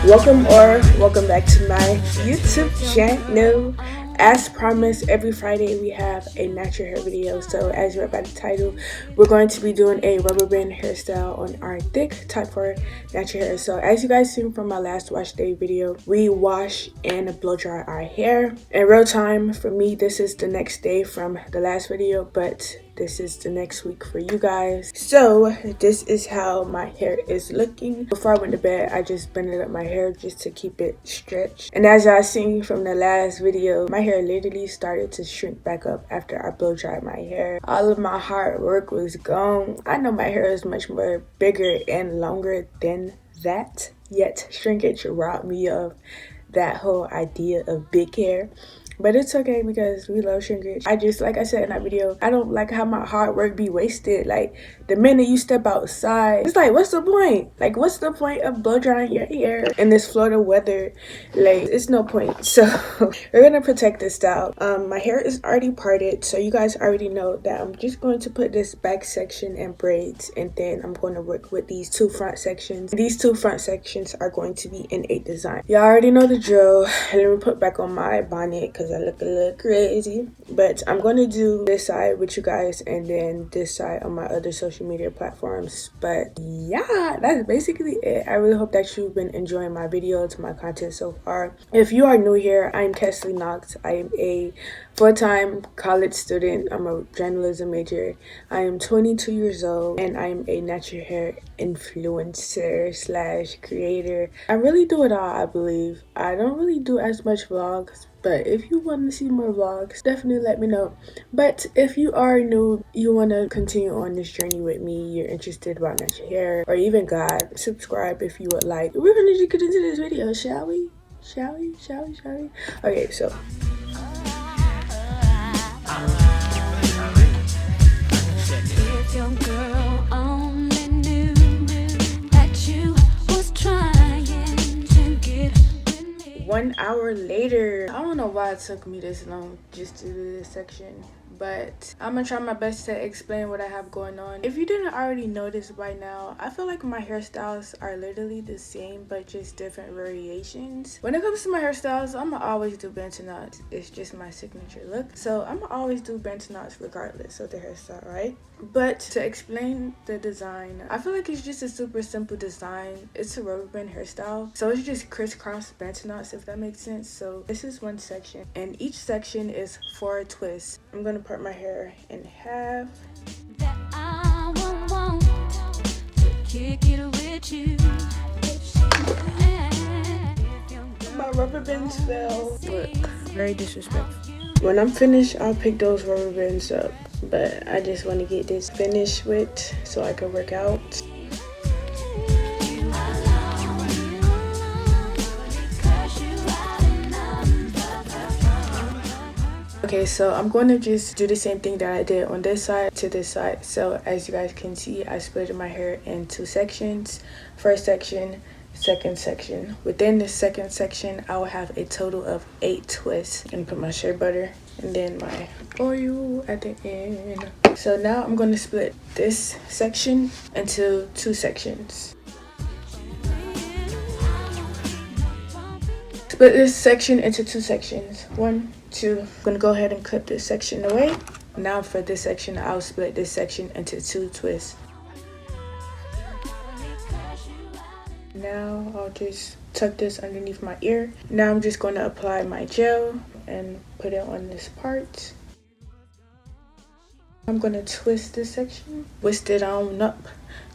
Welcome back to my YouTube channel. As promised, every Friday we have a natural hair video. So as you read by the title, we're going to be doing a rubber band hairstyle on our thick type 4 natural hair. So as you guys seen from my last wash day video, we wash and blow dry our hair in real time. For me, this is the next day from the last video, but this is the next week for you guys. So this is how my hair is looking. Before I went to bed, I just bended up my hair just to keep it stretched. And as y'all seen from the last video, my hair literally started to shrink back up after I blow dried my hair. All of my hard work was gone. I know my hair is much more bigger and longer than that, yet shrinkage robbed me of that whole idea of big hair. But it's okay because we love shrinkage. Like I said in that video, I don't like how my hard work be wasted. Like, the minute you step outside, it's like, what's the point? Like, what's the point of blow drying your hair in this Florida weather? Like, it's no point. So we're gonna protect this style. My hair is already parted, so you guys already know that I'm just going to put this back section in braids, and then I'm going to work with these two front sections. These two front sections are going to be in a design. Y'all already know the drill. Let me put back on my bonnet because I look a little crazy. But I'm going to do this side with you guys and then this side on my other social media platforms. But yeah, that's basically it. I really hope that you've been enjoying my videos, my content so far. If you are new here, I'm Kesley Knox. I am a full-time college student. I'm a journalism major. I am 22 years old and I'm a natural hair influencer slash creator. I really do it all, I believe. I don't really do as much vlogs, but if you want to see more vlogs, definitely let me know. But if you are new, you want to continue on this journey with me, you're interested about natural hair or even God, subscribe if you would like. We're gonna just get into this video, shall we? Shall we? Okay, so if your girl only knew that you was trying to get with me. 1 hour later, I don't know why it took me this long just to do this section, but I'm gonna try my best to explain what I have going on. If you didn't already notice by now, I feel like my hairstyles are literally the same but just different variations. When it comes to my hairstyles, I'ma always do Bantu knots. It's just my signature look, so I'ma always do Bantu knots regardless of the hairstyle, right? But to explain the design, I feel like it's just a super simple design. It's a rubber band hairstyle, so it's just crisscross Bantu knots, if that makes sense. So this is one section and each section is 4 twists. I'm gonna part my hair in half. That I won't want to kick it with you. My rubber bands fell. Look, very disrespectful. When I'm finished, I'll pick those rubber bands up, but I just want to get this finished with so I can work out. Okay, so I'm going to just do the same thing that I did on this side to this side. So as you guys can see, I split my hair in 2 sections. First section, second section. Within the second section, I will have a total of 8 twists. I'm gonna put my shea butter and then my oil at the end. So now I'm going to split this section into 2 sections. Split this section into 2 sections. 1, 2. I'm gonna go ahead and cut this section away. Now for this section, I'll split this section into 2 twists. Now I'll just tuck this underneath my ear. Now I'm just going to apply my gel and put it on this part. I'm going to twist this section. Twist it on up.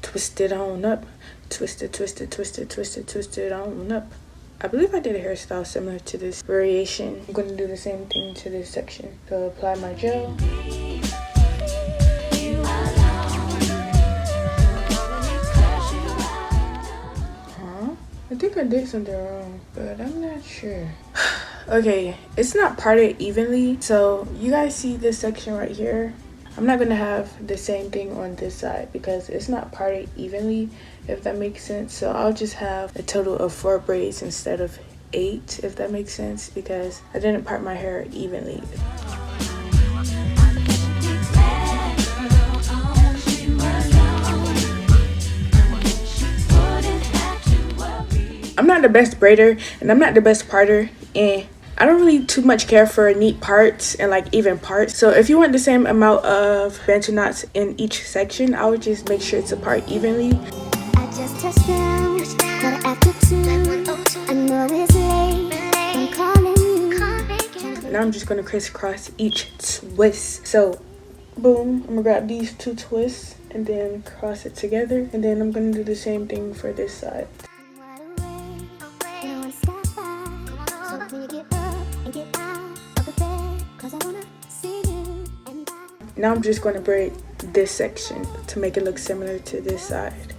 Twist it on up. Twist it, twist it, twist it, twist it, twist it on up. I believe I did a hairstyle similar to this variation. I'm going to do the same thing to this section. So apply my gel. I think I did something wrong, but I'm not sure. Okay, it's not parted evenly. So you guys see this section right here? I'm not gonna have the same thing on this side because it's not parted evenly, if that makes sense. So I'll just have a total of 4 braids instead of 8, if that makes sense, because I didn't part my hair evenly. I'm not the best braider and I'm not the best parter, and I don't really too much care for neat parts and like even parts. So if you want the same amount of Bantu knots in each section, I would just make sure it's apart evenly. I just touched down, but after 2, I know it's late. I'm calling you. Now I'm just gonna crisscross each twist. So boom, I'm gonna grab these 2 twists and then cross it together, and then I'm gonna do the same thing for this side. Now I'm just gonna braid this section to make it look similar to this side.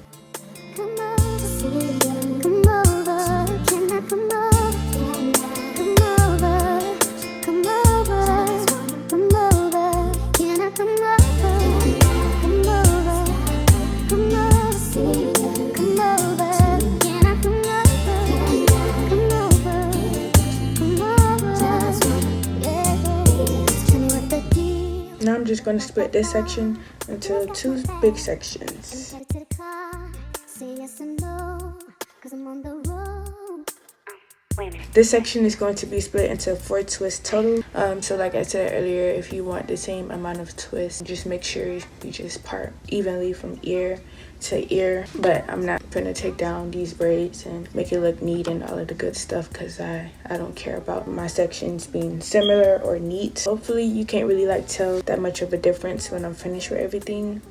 Now I'm just going to split this section into 2 big sections. This section is going to be split into 4 twists total. So like I said earlier, if you want the same amount of twists, just make sure you just part evenly from ear to ear. But I'm not gonna take down these braids and make it look neat and all of the good stuff, because I don't care about my sections being similar or neat. Hopefully you can't really like tell that much of a difference when I'm finished with everything.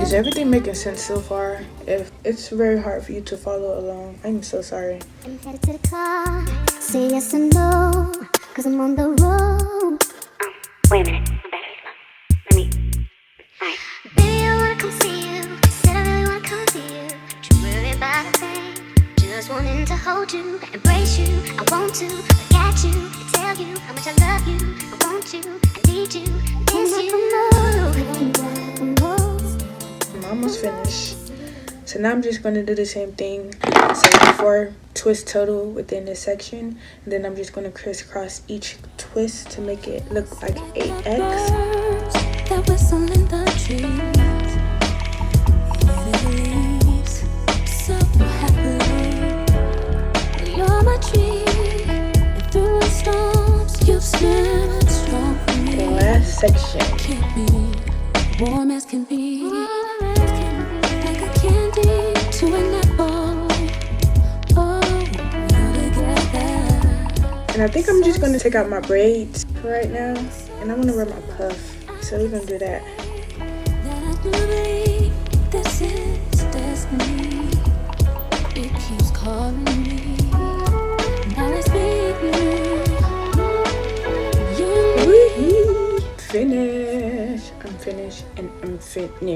Is everything making sense so far? If it's very hard for you to follow along, I'm so sorry. I'm headed to the car. Say yes or no, cause I'm on the road. Wait a minute. Let me. Alright. Baby, I wanna come see you. Said I really wanna come to you. Don't you worry about a thing. Just wanting to hold you, embrace you. I want to look at you and tell you how much I love you. I want you, I need you, miss you. I'm almost finished. So now I'm just going to do the same thing. So 4 twists total within this section, and then I'm just going to crisscross each twist to make it look like a X. That whistle in the trees, so happily. You're my tree, and through the storms you stand strong for me. The last section. Can't be warm as can be. Like a candy to an apple. Oh, we're together. And I think I'm just going to take out my braids for right now, and I'm going to wear my puff. So we're going to do that. That I do believe this is destiny. It keeps calling me. Now let's begin. Finish. I'm finished and I'm finished. I'm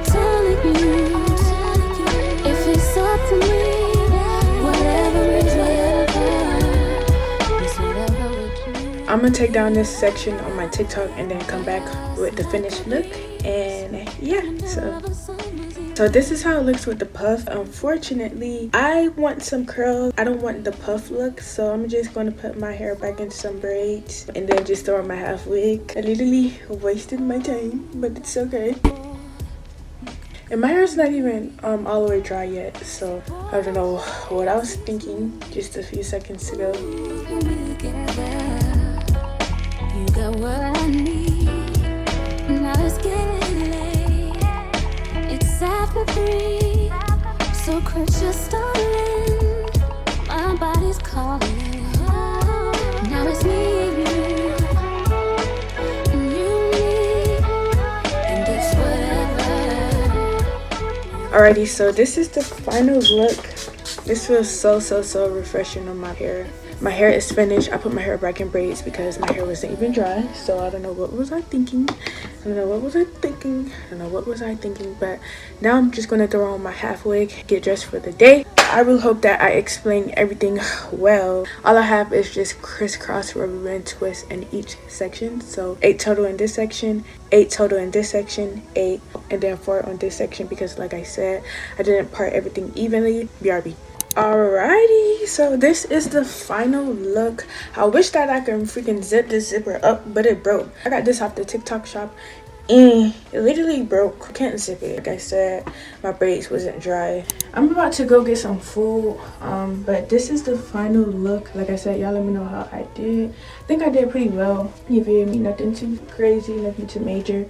telling you, if it's up to me, whatever is whatever we do. I'm gonna take down this section on my TikTok and then come back with the finished look. And yeah, so this is how it looks with the puff. Unfortunately, I want some curls. I don't want the puff look, so I'm just going to put my hair back into some braids and then just throw on my half wig. I literally wasted my time, but it's okay. And my hair's not even all the way dry yet, so I don't know what I was thinking just a few seconds ago. You got what I need. Now let's get late. It's after 3, so quit your stalling. My body's calling. Now it's me and you, and it's whatever. Alrighty, so this is the final look. This feels so refreshing on my hair. My hair is finished. I put my hair back in braids because my hair wasn't even dry, so I don't know what was I thinking. But now I'm just gonna throw on my half wig, get dressed for the day. I really hope that I explained everything well. All I have is just crisscross rubber band twists in each section. So 8 total in this section, 8 total in this section, 8, and then 4 on this section because like I said, I didn't part everything evenly. BRB. Alrighty, so this is the final look. I wish that I could freaking zip this zipper up, but it broke. I got this off the TikTok shop and it literally broke. I can't zip it. Like I said, my braids wasn't dry. I'm about to go get some food, but this is the final look. Like I said, y'all let me know how I did. I think I did pretty well. You feel me? Nothing too crazy, nothing too major.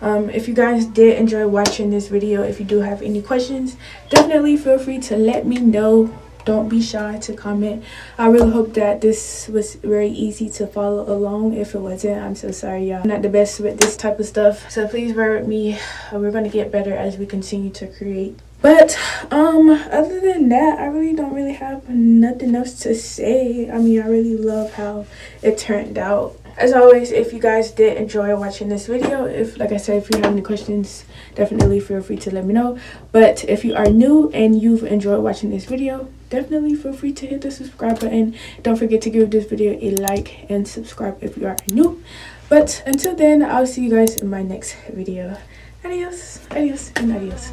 If you guys did enjoy watching this video, if you do have any questions, definitely feel free to let me know. Don't be shy to comment. I really hope that this was very easy to follow along. If it wasn't, I'm so sorry, y'all. I'm not the best with this type of stuff, so please bear with me. We're gonna get better as we continue to create. But other than that, I really don't really have nothing else to say. I mean, I really love how it turned out. As always, if you guys did enjoy watching this video, like I said, if you have any questions, definitely feel free to let me know. But if you are new and you've enjoyed watching this video, definitely feel free to hit the subscribe button. Don't forget to give this video a like and subscribe if you are new. But until then, I'll see you guys in my next video. Adios, adios, and adios.